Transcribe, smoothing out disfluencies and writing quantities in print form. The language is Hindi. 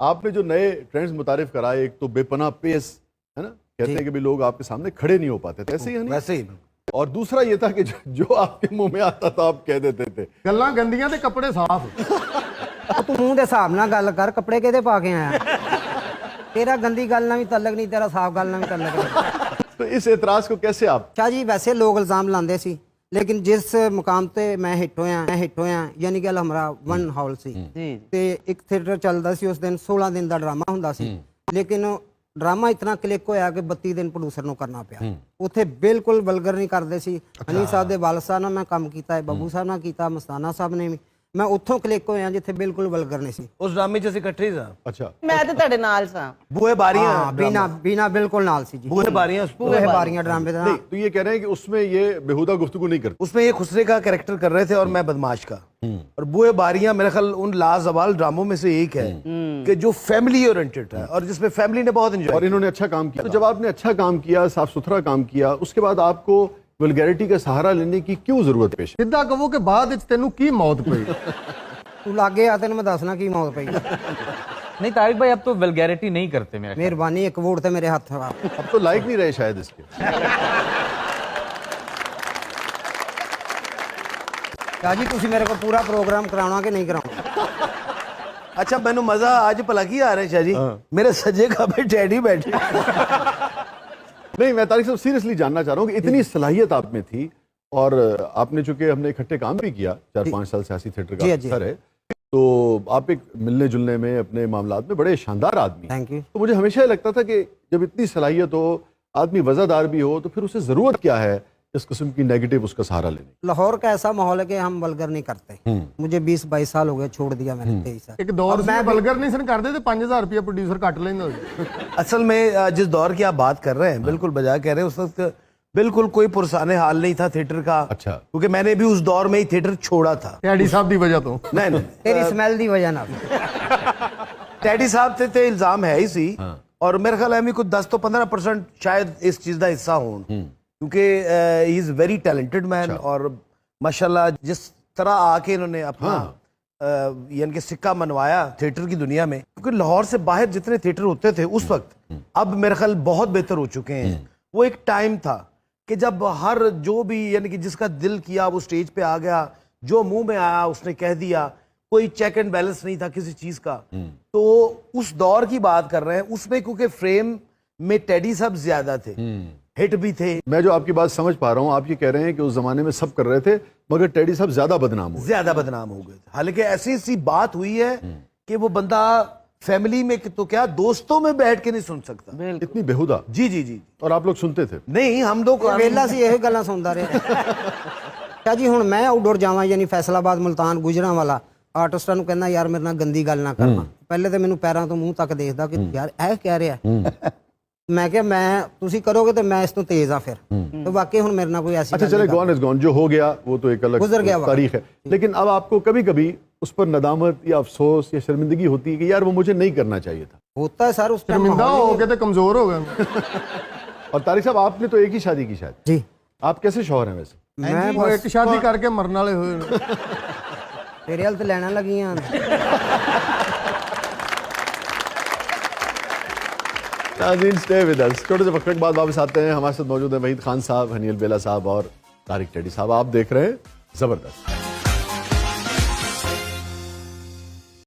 आपने जो नए ट्रेंड्स मुतारिफ कराए, एक तो बेपनाह पेस है ना, कहते हैं कि भी लोग आपके सामने खड़े नहीं हो पाते थे, ऐसे ही है नहीं? वैसे ही। और दूसरा ये था कि जो आपके मुंह में आता था आप कह देते थे गल्लां गंदियां ते कपड़े साफ। तू मुंह दे हिसाब नाल गल कर, कपड़े किहदे पा के आया? तेरा गंदी गल नाल भी तल्लक नहीं, तेरा साफ गल नाल भी तल्लक नहीं। तो इस एतराज को कैसे आप? शाह जी वैसे लोग इल्जाम लाते सी, लेकिन जिस मुकाम ते मैं हिट होया यानी कि हमारा वन हॉल सी ते एक थिएटर चलदा सी, उस दिन 16 दिन का ड्रामा हुंदा सी, लेकिन ड्रामा इतना क्लिक होया कि 32 दिन प्रोड्यूसर नूं करना पिया। उत्थे बिल्कुल वल्गर नहीं करते सी। हनी साहब दे वाल साहब नाल मैं काम कीता है, बब्बू साहब नाल कीता, मस्ताना साहब ने भी। मैं उत्थों क्लिक होया जिथे बिल्कुल वल्गर नहीं सी। उस ड्रामे च ਅਸੀਂ ਇਕੱਠੇ ਹੀ ਸਾਂ। अच्छा, मैं तो ਤੁਹਾਡੇ ਨਾਲ ਸਾਂ। ਬੂਹੇ ਬਾਰੀਆਂ बीना बिल्कुल नाल सी जी। बूहे बारियां बूहे बारियां ड्रामे दा। नहीं तो ये कह रहे हैं कि उसमें ये बेहुदा गुफ्तगू नहीं करते। उसमें ये खुसरे का कैरेक्टर कर रहे थे और मैं बदमाश का। और बूहे बारियां मेरे ख्याल उन लाजवाल ड्रामों में से एक है कि जो फैमिली ओरिएंटेड है और जिसमें फैमिली ने बहुत एंजॉय और इन्होंने अच्छा काम किया। तो जब आपने अच्छा काम किया, साफ सुथरा काम किया, उसके बाद आपको वल्गैरिटी का सहारा लेने की क्यों जरूरत पेश? सिद्धा कहो कि बाद विच तैनूं की मौत पई? तू लागे आ, तेन मैं दसना की मौत पई। नहीं तारिक भाई अब तो वल्गैरिटी नहीं करते मेरे ख्याल। मेहरबानी, एक वोट ते मेरे हाथ आ। अब तो लाइक नहीं रहे शायद इसके। शाह जी तुसी मेरे को पूरा प्रोग्राम कराउणा कि नहीं कराउणा? अच्छा मैनू मजा आज भला की आ रहा है शाह जी, मेरे सजे खबे डैडी बैठे। नहीं, मैं तारिक साहब सीरियसली जानना चाह रहा हूँ कि इतनी सलाहियत आप में थी और आपने चूंकि हमने इकट्ठे काम भी किया, 4-5 साल सियासी थिएटर का अफसर है, तो आप एक मिलने जुलने में अपने मामलात में बड़े शानदार आदमी। Thank you. तो मुझे हमेशा लगता था कि जब इतनी सलाहियत हो, आदमी वज़ादार भी हो, तो फिर उसे ज़रूरत क्या है इस किस्म की नेगेटिव उसका सहारा लेने? लाहौर का ऐसा माहौल है कि हम वल्गर नहीं करते। मुझे 20-22 साल हो गए, छोड़ दिया मैंने 23 साल। एक दौर में वल्गर नहीं सन करते तो 5000 रुपया प्रोड्यूसर कट लेंदा। असल में जिस दौर की आप बात कर रहे हैं बिल्कुल बजा कह रहे हैं, उस वक्त बिल्कुल कोई पुरसाने हाल नहीं था थिएटर का। अच्छा, क्योंकि मैंने भी उस दौर में ही थिएटर छोड़ा था। डैडी साहब की वजह तो नहीं तेरी स्मेल दी वजह ना। टैडी साहब ते इल्जाम है ही सी। और मेरे ख्याल है कुछ 10 तो 15% शायद इस चीज का हिस्सा हो, क्योंकि he is very talented man. और माशाल्लाह जिस तरह आके इन्होंने अपना यानी कि सिक्का मनवाया थिएटर की दुनिया में, क्योंकि लाहौर से बाहर जितने थिएटर होते थे उस वक्त अब मेरे ख्याल बहुत बेहतर हो चुके हैं। वो एक टाइम था कि जब हर जो भी यानी कि जिसका दिल किया वो स्टेज पे आ गया, जो मुंह में आया उसने कह दिया, कोई चेक एंड बैलेंस नहीं था किसी चीज का। तो उस दौर की बात कर रहे हैं, उसमें क्योंकि फ्रेम में टेडी साहब ज्यादा थे, हिट भी थे। मैं जो आपकी बात समझ पा रहा हूँ, आप ये कह रहे हैं कि उस जमाने में सब कर रहे थे मगर टेडी साहब ज्यादा बदनाम हो गए थे। हालांकि ऐसी सी बात हुई है कि वो बंदा फैमिली में तो क्या दोस्तों में बैठ के नहीं सुन सकता। इतनी बेहुदा। जी जी जी। और आप लोग सुनते थे? नहीं, हम लोग वेला सी यही गल्लां सुनदा रहे। शाह जी हुण मैं आउटडोर जावां यानी फैसलाबाद, मुल्तान, गुजरांवाला, आर्टिस्टां नूं कहना यार मेरे नाल गंदी गल ना करना। पहले तो मैनूं पैरां तो मूंह तक देखदा कि यार ऐ कह रहा। मैं क्या मैं तुसी करोगे तो मैं इस तो तेज आ फिर। तो वाकई हुण मेरे नाल कोई ऐसी अच्छा चले, गॉन इज गॉन, जो हो गया वो तो एक अलग गुजर गया तारीख है। लेकिन अब आपको कभी कभी उस पर नदामत या अफसोस या शर्मिंदगी होती है कि यार वो मुझे नहीं करना चाहिए था? होता है सर, उस टाइम शर्मिंदा हो के तो कमजोर हो गए। और तारिक साहब आपने तो एक ही शादी की शायद? जी। आप कैसे शौहर हैं वैसे? मैं एक शादी करके मरने वाले हुए। तेरे हल तो लैना लगियां। नाज़रीन स्टे विद अस। छोटे से वक्फे के बाद वापस आते हैं। हमारे साथ मौजूद है वहीद खान साहब, हनी अलबेला साहब और तारिक टेडी साहब। आप देख रहे हैं जबरदस्त।